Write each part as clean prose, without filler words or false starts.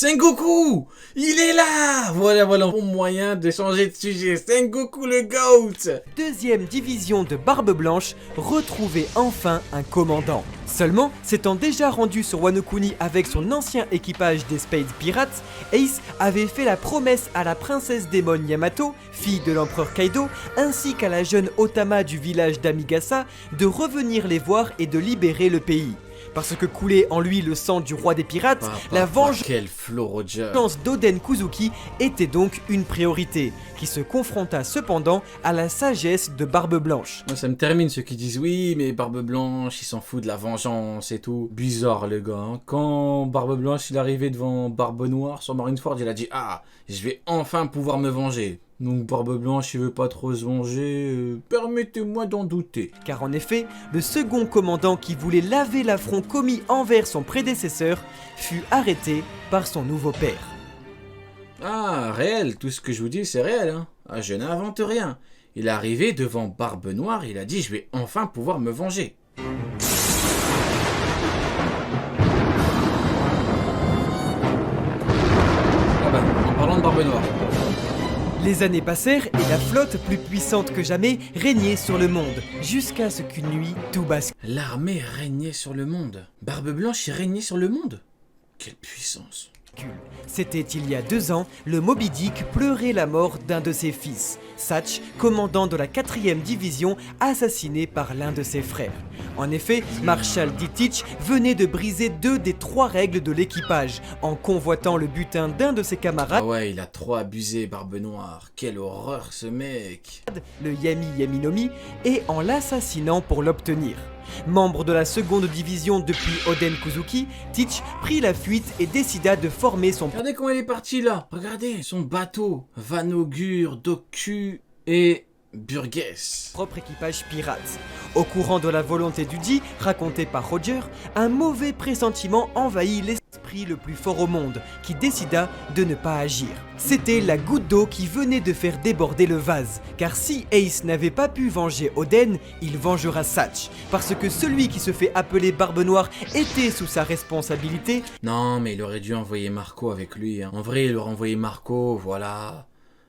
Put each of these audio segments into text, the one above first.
Sengoku, il est là. Voilà, bon moyen de changer de sujet. Sengoku le GOAT. Deuxième division de Barbe Blanche retrouvait enfin un commandant. Seulement, s'étant déjà rendu sur Wano Kuni avec son ancien équipage des Spade Pirates, Ace avait fait la promesse à la princesse démon Yamato, fille de l'empereur Kaido, ainsi qu'à la jeune Otama du village d'Amigasa, de revenir les voir et de libérer le pays. Parce que coulait en lui le sang du roi des pirates, la vengeance Quel flow, Roger. d'Oden Kuzuki était donc une priorité, qui se confronta cependant à la sagesse de Barbe Blanche. Moi, ça me termine ceux qui disent oui, mais Barbe Blanche, il s'en fout de la vengeance et tout. Bizarre, le gars. Hein. Quand Barbe Blanche, il est arrivé devant Barbe Noire sur Marineford, il a dit ah, je vais enfin pouvoir me venger. Donc Barbe Blanche, il veut pas trop se venger, permettez-moi d'en douter. Car en effet, le second commandant qui voulait laver l'affront commis envers son prédécesseur fut arrêté par son nouveau père. Ah, réel, tout ce que je vous dis, c'est réel. Hein. Ah, je n'invente rien. Il est arrivé devant Barbe Noire, il a dit je vais enfin pouvoir me venger. Ah bah, en parlant de Barbe Noire. Les années passèrent et la flotte plus puissante que jamais régnait sur le monde, jusqu'à ce qu'une nuit tout bascule. L'armée régnait sur le monde. Barbe Blanche y régnait sur le monde. Quelle puissance. C'était il y a 2 ans, le Moby Dick pleurait la mort d'un de ses fils, Satch, commandant de la 4e division, assassiné par l'un de ses frères. En effet, Marshal Dittich venait de briser 2 des 3 règles de l'équipage, en convoitant le butin d'un de ses camarades, Ah ouais, il a trop abusé, Barbe Noire. Quelle horreur, ce mec. le Yami Yaminomi, et en l'assassinant pour l'obtenir. Membre de la 2e division depuis Oden Kuzuki, Teach prit la fuite et décida de former son Regardez comment il est parti là. Regardez, son bateau. Vanogur, Doku et Burgess. propre équipage pirate. Au courant de la volonté du dit, racontée par Roger, un mauvais pressentiment envahit l'esprit le plus fort au monde, qui décida de ne pas agir. C'était la goutte d'eau qui venait de faire déborder le vase, car si Ace n'avait pas pu venger Oden, il vengera Satch, parce que celui qui se fait appeler Barbe Noire était sous sa responsabilité. Non, mais il aurait dû envoyer Marco avec lui. Hein. En vrai, il aurait envoyé Marco, voilà.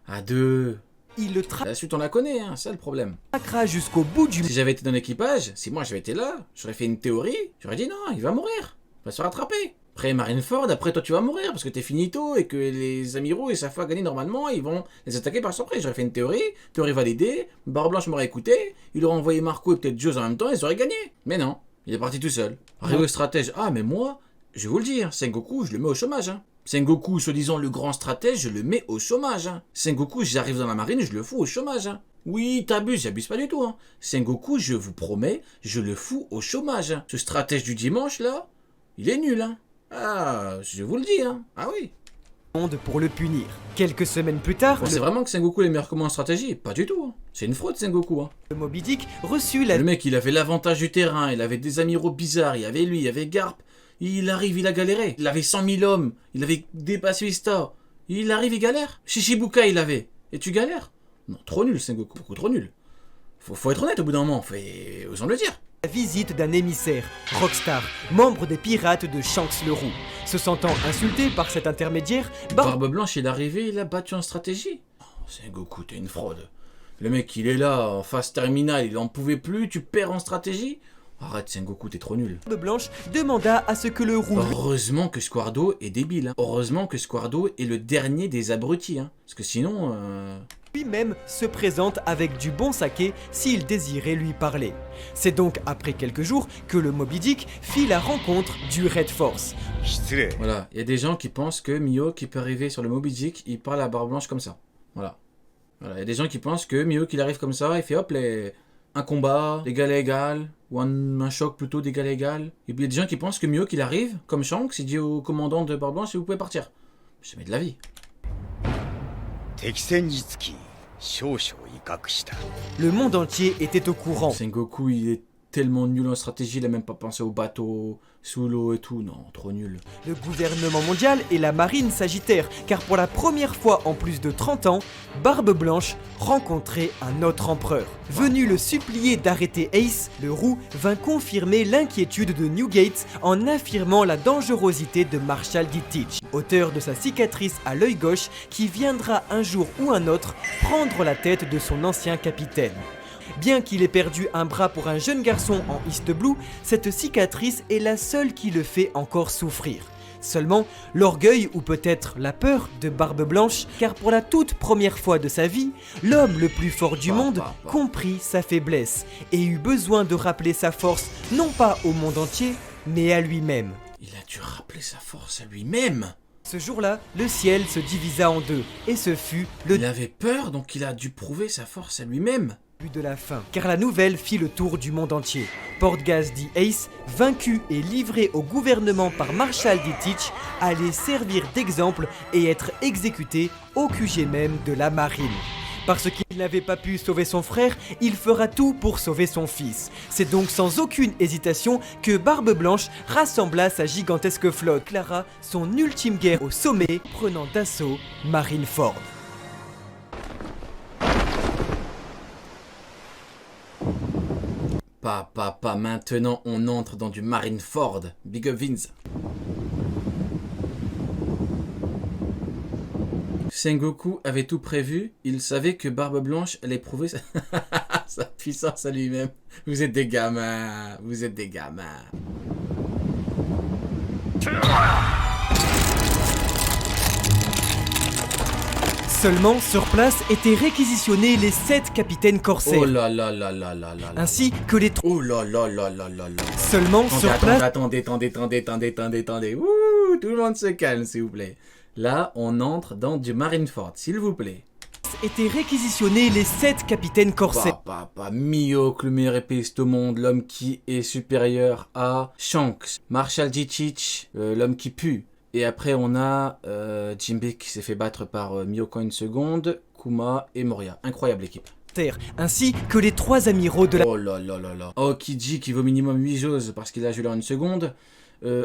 À 2. Il le La suite, on la connaît, hein, c'est ça le problème. traquera jusqu'au bout du Si j'avais été dans l'équipage, si moi j'avais été là, j'aurais fait une théorie, j'aurais dit non, il va mourir, il va se faire attraper. Après Marineford, après toi tu vas mourir parce que t'es finito et que les amiraux ils savent pas gagner normalement, ils vont les attaquer par surprise. J'aurais fait une théorie validée, Barbe Blanche m'aurait écouté, il aurait envoyé Marco et peut-être Joe en même temps, ils auraient gagné. Mais non, il est parti tout seul. Arrivé au stratège, ah mais moi, je vais vous le dire, Sengoku je le mets au chômage. Hein. Sengoku, soi-disant le grand stratège, je le mets au chômage. Hein. Sengoku, j'arrive dans la marine, je le fous au chômage. Hein. Oui, t'abuses, j'abuse pas du tout. Hein. Sengoku, je vous promets, je le fous au chômage. Hein. Ce stratège du dimanche, là, il est nul. Hein. Ah, je vous le dis. Hein. Ah oui. monde pour le punir. Quelques semaines plus tard, Bon, c'est vraiment que Sengoku est meilleur que moi en stratégie? Pas du tout. Hein. C'est une fraude, Sengoku. Hein. le Moby Dick reçut la Le mec, il avait l'avantage du terrain, il avait des amiraux bizarres, il y avait lui, il y avait Garp. Il arrive, il a galéré. Il avait 100 000 hommes. Il avait dépassé Ista. Il arrive, il galère. Shichibuka, il avait. Et tu galères? Non, trop nul, Sengoku. Beaucoup trop nul. Faut être honnête au bout d'un moment. Osons le dire. visite d'un émissaire, Rockstar, membre des pirates de Shanks le Roux. Se sentant insulté par cet intermédiaire, Barbe Blanche, il est arrivé, il a battu en stratégie. Oh, Sengoku, t'es une fraude. Le mec, il est là, en phase terminale, il en pouvait plus, tu perds en stratégie? Arrête, Sengoku, t'es trop nul. Barbe Blanche demanda à ce que le Roux Heureusement que Squardo est débile. Hein. Heureusement que Squardo est le dernier des abrutis. Hein. Parce que sinon... lui-même se présente avec du bon saké s'il désirait lui parler. C'est donc après quelques jours que le Moby Dick fit la rencontre du Red Force. Voilà, il y a des gens qui pensent que Mio qui peut arriver sur le Moby Dick, il parle à Barbe Blanche comme ça. Voilà. Il y a des gens qui pensent que Mio qu'il arrive comme ça, il fait hop, un combat d'égal à égal, ou un choc plutôt d'égal à égal. Et puis il y a des gens qui pensent que Mio qu'il arrive, comme Shanks, il dit au commandant de Barbe Blanche, si vous pouvez partir. Jamais de la vie. Le monde entier était au courant. Sengoku, il est tellement nul en stratégie, il a même pas pensé au bateau, sous l'eau et tout. Non, trop nul. Le gouvernement mondial et la marine sagittaire, car pour la première fois en plus de 30 ans, Barbe Blanche rencontrait un autre empereur. Venu le supplier d'arrêter Ace, le roux vint confirmer l'inquiétude de Newgate en affirmant la dangerosité de Marshal Dietrich, auteur de sa cicatrice à l'œil gauche qui viendra un jour ou un autre prendre la tête de son ancien capitaine. Bien qu'il ait perdu un bras pour un jeune garçon en East Blue, cette cicatrice est la seule qui le fait encore souffrir. Seulement, l'orgueil ou peut-être la peur de Barbe Blanche, car pour la toute première fois de sa vie, l'homme le plus fort du monde comprit sa faiblesse et eut besoin de rappeler sa force non pas au monde entier, mais à lui-même. Il a dû rappeler sa force à lui-même. Ce jour-là, le ciel se divisa en deux, et ce fut le Il avait peur, donc il a dû prouver sa force à lui-même. de la fin, car la nouvelle fit le tour du monde entier. Portgas dit Ace, vaincu et livré au gouvernement par Marshal Dietrich, allait servir d'exemple et être exécuté au QG même de la marine. Parce qu'il n'avait pas pu sauver son frère, il fera tout pour sauver son fils. C'est donc sans aucune hésitation que Barbe Blanche rassembla sa gigantesque flotte, déclara son ultime guerre au sommet, prenant d'assaut Marineford. Pas, maintenant on entre dans du Marineford. Big up Vince. Sengoku avait tout prévu, il savait que Barbe Blanche allait prouver sa puissance à lui-même. Vous êtes des gamins, vous êtes des gamins. Seulement, sur place étaient réquisitionnés les 7 capitaines corsaires. Oh là là là là là là. Ainsi que les 3. Oh là là là là là là. Seulement sur place. Attendez. Ouh, tout le monde se calme, s'il vous plaît. Là, on entre dans du Marineford, s'il vous plaît. Étaient réquisitionnés les 7 capitaines corsaires. Mihawk, le meilleur épéiste au monde, l'homme qui est supérieur à Shanks, Marshal Dietrich, l'homme qui pue. Et après, on a Jinbe qui s'est fait battre par Mihawk en une seconde, Kuma et Moria. Incroyable équipe. Ainsi que les 3 amiraux de la... Oh là là là là. Aokiji qui vaut minimum 8 choses parce qu'il a joué en une seconde.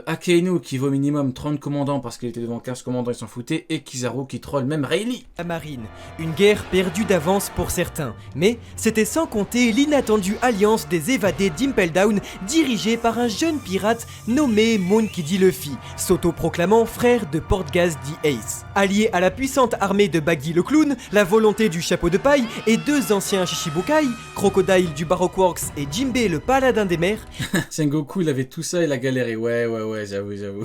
Akainu qui vaut minimum 30 commandants parce qu'il était devant 15 commandants, il s'en foutait. Et Kizaru qui troll même Rayleigh. La marine, une guerre perdue d'avance pour certains. Mais c'était sans compter l'inattendue alliance des évadés d'Impel Down dirigée par un jeune pirate nommé Monkey D. Luffy, s'autoproclamant frère de Portgas D. Ace. Allié à la puissante armée de Baggy le clown, la volonté du chapeau de paille et 2 anciens Shishibukai, Crocodile du Baroque Works et Jinbe le paladin des mers. Sengoku il avait tout ça, il a galéré, ouais, j'avoue.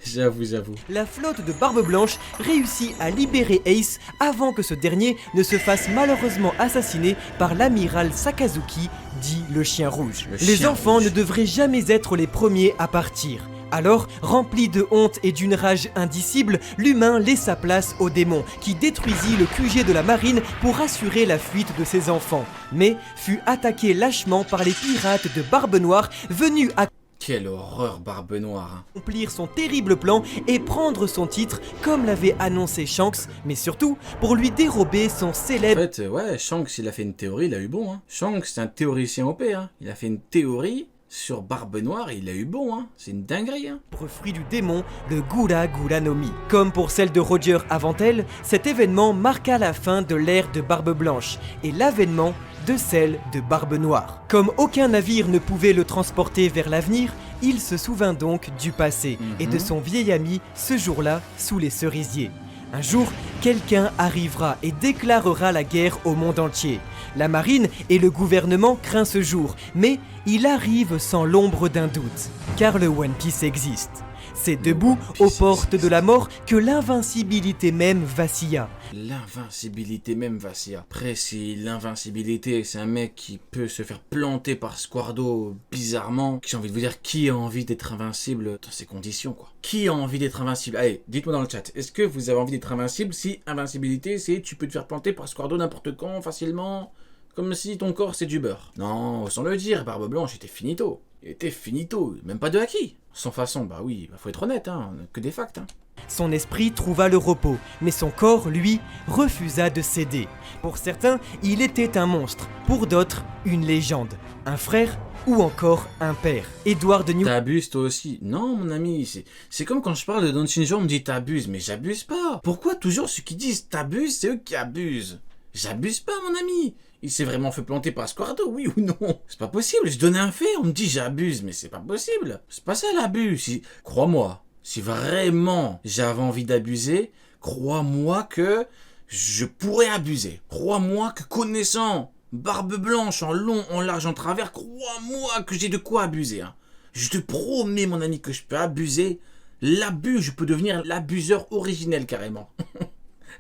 J'avoue. La flotte de Barbe Blanche réussit à libérer Ace avant que ce dernier ne se fasse malheureusement assassiner par l'amiral Sakazuki, dit le chien rouge. Les enfants ne devraient jamais être les premiers à partir. Alors, rempli de honte et d'une rage indicible, l'humain laissa place au démon, qui détruisit le QG de la marine pour assurer la fuite de ses enfants, mais fut attaqué lâchement par les pirates de Barbe Noire venus à Quelle horreur, Barbe Noire. Accomplir son terrible plan et prendre son titre comme l'avait annoncé Shanks, mais surtout pour lui dérober son célèbre... En fait, ouais, Shanks il a fait une théorie, il a eu bon. Hein. Shanks c'est un théoricien OP, hein. Il a fait une théorie sur Barbe Noire et il a eu bon. Hein. C'est une dinguerie. Hein. Fruit du démon, le Gura Gura no Mi. Comme pour celle de Roger avant elle, cet événement marqua la fin de l'ère de Barbe Blanche et l'avènement de celle de Barbe Noire. Comme aucun navire ne pouvait le transporter vers l'avenir, il se souvint donc du passé et de son vieil ami ce jour-là sous les cerisiers. Un jour, quelqu'un arrivera et déclarera la guerre au monde entier. La marine et le gouvernement craignent ce jour, mais il arrive sans l'ombre d'un doute, car le One Piece existe. C'est debout, aux portes de la mort, que l'invincibilité même vacilla. L'invincibilité même vacilla. Après, si l'invincibilité, c'est un mec qui peut se faire planter par Squardo bizarrement, j'ai envie de vous dire, qui a envie d'être invincible dans ces conditions, quoi? Qui a envie d'être invincible? Allez, dites-moi dans le chat, est-ce que vous avez envie d'être invincible si invincibilité, c'est tu peux te faire planter par Squardo n'importe quand, facilement, comme si ton corps c'est du beurre? Non, sans le dire, Barbe Blanche était finito. Il était finito, même pas de haki. Sans façon, bah oui, faut être honnête, hein, que des facts. Hein. Son esprit trouva le repos, mais son corps, lui, refusa de céder. Pour certains, il était un monstre, pour d'autres, une légende, un frère ou encore un père. Edward de New... T'abuses toi aussi. Non mon ami, c'est comme quand je parle de Don Shinjo, on me dit t'abuses, mais j'abuse pas. Pourquoi toujours ceux qui disent t'abuses, c'est eux qui abusent? J'abuse pas mon ami. Il s'est vraiment fait planter par Squardo, oui ou non? C'est pas possible, je donne un fait, on me dit j'abuse, mais c'est pas possible. C'est pas ça l'abus. Crois-moi, si vraiment j'avais envie d'abuser, crois-moi que je pourrais abuser. Crois-moi que connaissant Barbe Blanche en long, en large, en travers, crois-moi que j'ai de quoi abuser. Hein. Je te promets mon ami que je peux abuser. L'abus, je peux devenir l'abuseur originel carrément.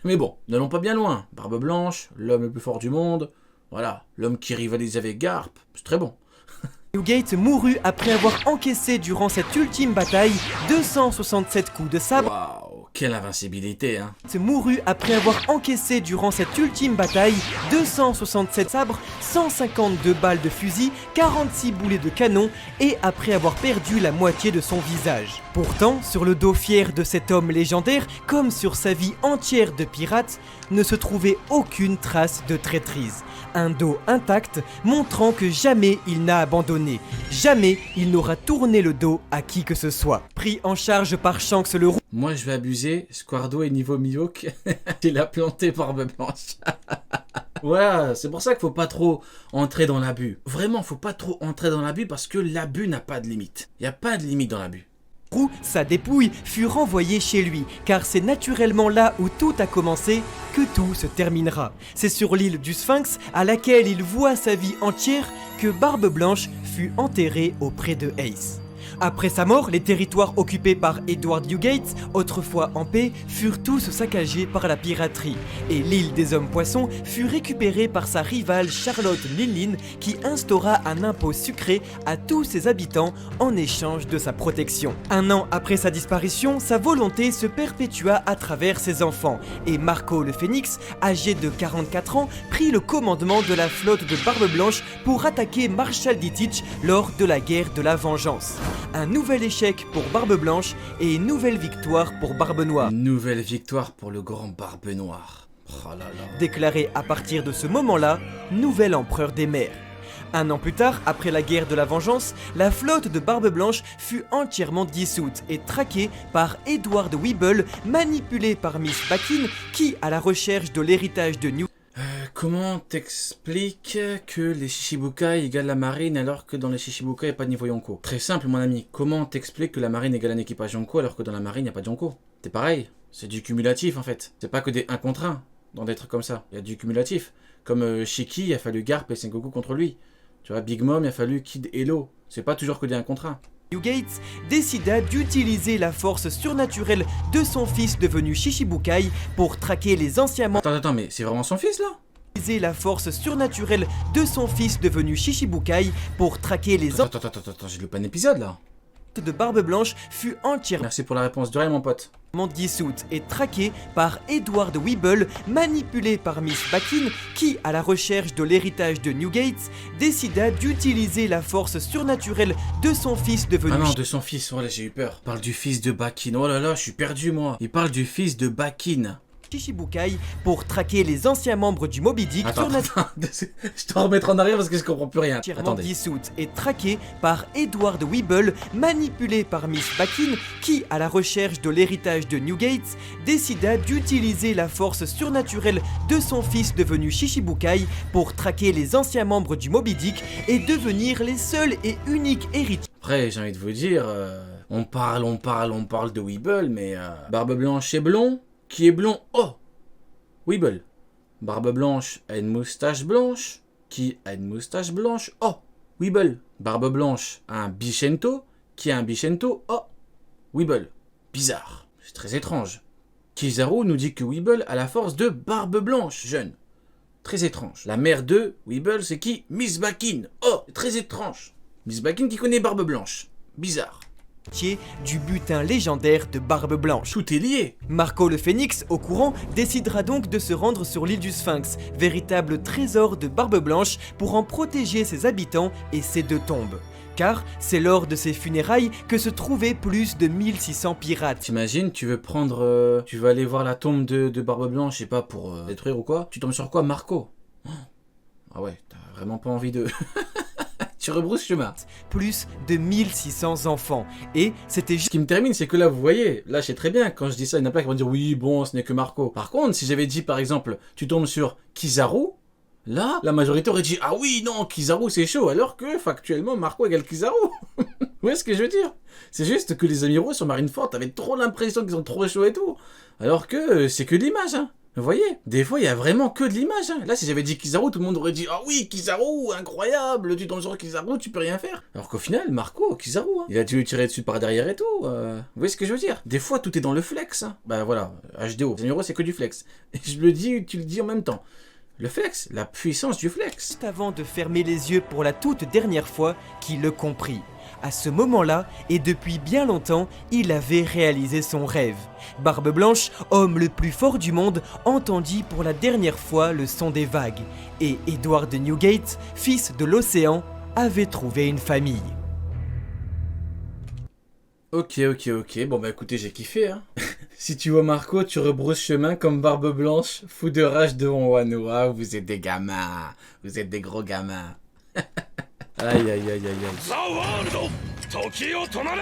Mais bon, n'allons pas bien loin. Barbe Blanche, l'homme le plus fort du monde. Voilà, l'homme qui rivalise avec Garp, c'est très bon. Newgate mourut après avoir encaissé durant cette ultime bataille 267 coups de sabre. Waouh, quelle invincibilité, hein. Mourut après avoir encaissé durant cette ultime bataille 267 sabres, 152 balles de fusil, 46 boulets de canon et après avoir perdu la moitié de son visage. Pourtant, sur le dos fier de cet homme légendaire, comme sur sa vie entière de pirate, ne se trouvait aucune trace de traîtrise. Un dos intact montrant que jamais il n'a abandonné, jamais il n'aura tourné le dos à qui que ce soit. Pris en charge par Shanks le roux. Moi je vais abuser, Squardo est niveau Mihawk, il a planté Barbe Blanche. Voilà, c'est pour ça qu'il faut pas trop entrer dans l'abus. Vraiment, faut pas trop entrer dans l'abus parce que l'abus n'a pas de limite. Il n'y a pas de limite dans l'abus. Sa dépouille fut renvoyée chez lui, car c'est naturellement là où tout a commencé que tout se terminera. C'est sur l'île du Sphinx, à laquelle il voit sa vie entière, que Barbe Blanche fut enterrée auprès de Ace. Après sa mort, les territoires occupés par Edward Newgate, autrefois en paix, furent tous saccagés par la piraterie, et l'île des Hommes-Poissons fut récupérée par sa rivale Charlotte Linlin, qui instaura un impôt sucré à tous ses habitants en échange de sa protection. Un an après sa disparition, sa volonté se perpétua à travers ses enfants, et Marco le Phénix, âgé de 44 ans, prit le commandement de la flotte de Barbe Blanche pour attaquer Marshal Dietrich lors de la guerre de la Vengeance. Un nouvel échec pour Barbe Blanche et une nouvelle victoire pour Barbe Noire. Une nouvelle victoire pour le grand Barbe Noire. Oh là là. Déclaré à partir de ce moment-là, nouvel empereur des mers. Un an plus tard, après la guerre de la Vengeance, la flotte de Barbe Blanche fut entièrement dissoute et traquée par Edward Weeble, manipulé par Miss Bakin, qui, à la recherche de l'héritage de New... Comment t'expliques que les Shichibukai égalent la marine alors que dans les Shichibukai il n'y a pas de niveau Yonko? Très simple mon ami, comment t'expliques que la marine égale un équipage Yonko alors que dans la marine il n'y a pas de Yonko? C'est pareil, c'est du cumulatif en fait. C'est pas que des 1 contre 1 dans des trucs comme ça, il y a du cumulatif. Comme Shiki, il a fallu Garp et Sengoku contre lui. Tu vois, Big Mom, il a fallu Kid et Lo. C'est pas toujours que des 1 contre 1. Newgate décida d'utiliser la force surnaturelle de son fils devenu Shichibukai pour traquer les anciens membres... Attends, mais c'est vraiment son fils là? La force surnaturelle de son fils devenu Shichibukai pour traquer les Attends, j'ai loupé un épisode là. De Barbe Blanche fut entièrement Merci pour la réponse de rien mon pote. Dissoute et traquée par Edward Weeble, manipulé par Miss Bakin, qui, à la recherche de l'héritage de Newgate, décida d'utiliser la force surnaturelle de son fils devenu... Ah non, de son fils, oh là j'ai eu peur. Il parle du fils de Bakin, oh là là, je suis perdu moi. Il parle du fils de Bakin. Shichibukai pour traquer les anciens membres du Moby Dick. Attends, je dois remettre en arrière parce que je comprends plus rien. Attendez. Dissoute et traquée par Edward Weeble, manipulé par Miss Bakin, qui, à la recherche de l'héritage de Newgate, décida d'utiliser la force surnaturelle de son fils devenu Shichibukai pour traquer les anciens membres du Moby Dick et devenir les seuls et uniques héritiers. Après, j'ai envie de vous dire, on parle de Weeble, mais Barbe Blanche est blond. Qui est blond? Oh, Weeble. Barbe Blanche a une moustache blanche. Qui a une moustache blanche? Oh, Weeble. Barbe Blanche a un Bichento. Qui a un Bichento? Oh, Weeble. Bizarre. C'est très étrange. Kizaru nous dit que Weeble a la force de Barbe Blanche, jeune. Très étrange. La mère de Weeble, c'est qui? Miss Bakin. Oh, très étrange. Miss Bakin qui connaît Barbe Blanche. Bizarre. Du butin légendaire de Barbe Blanche. Tout est lié. Marco le Phénix, au courant, décidera donc de se rendre sur l'île du Sphinx, véritable trésor de Barbe Blanche, pour en protéger ses habitants et ses 2 tombes. car c'est lors de ces funérailles que se trouvaient plus de 1600 pirates. T'imagines, tu veux prendre... tu veux aller voir la tombe de Barbe Blanche, je sais pas, pour détruire ou quoi. Tu tombes sur quoi? Marco. Oh. Ah ouais, t'as vraiment pas envie de... Tu rebrousses chemin. Plus de 1600 enfants. Et c'était Ce qui me termine, c'est que là, vous voyez, là, je sais très bien, quand je dis ça, il y en a plein qui vont dire, oui, bon, ce n'est que Marco. Par contre, si j'avais dit, par exemple, tu tombes sur Kizaru, là, la majorité aurait dit, ah oui, non, Kizaru, c'est chaud, alors que, factuellement, Marco égale Kizaru. Vous voyez ce que je veux dire? C'est juste que les amiraux sur Marineford avaient trop l'impression qu'ils sont trop chauds et tout. Alors que c'est que de l'image, hein. Vous voyez? Des fois, il y a vraiment que de l'image. Hein. Là, si j'avais dit Kizaru, tout le monde aurait dit ah oui, Kizaru, incroyable, tu tombes sur Kizaru, tu peux rien faire. Alors qu'au final, Marco, Kizaru, hein. Il a dû lui tirer dessus par derrière et tout. Vous voyez ce que je veux dire? Des fois, tout est dans le flex. Hein. Bah voilà, HDO, les amiraux, c'est que du flex. Et je le dis, tu le dis en même temps. Le flex, la puissance du flex. juste avant de fermer les yeux pour la toute dernière fois qu'il le comprit. À ce moment-là, et depuis bien longtemps, il avait réalisé son rêve. Barbe Blanche, homme le plus fort du monde, entendit pour la dernière fois le son des vagues. Et Edward de Newgate, fils de l'océan, avait trouvé une famille. Ok. Bon bah écoutez, j'ai kiffé, hein. Si tu vois Marco, tu rebrousses chemin comme Barbe Blanche, fou de rage devant Wano. Ah, vous êtes des gamins. Vous êtes des gros gamins. Aïe. ザ・ワールド時を止まれ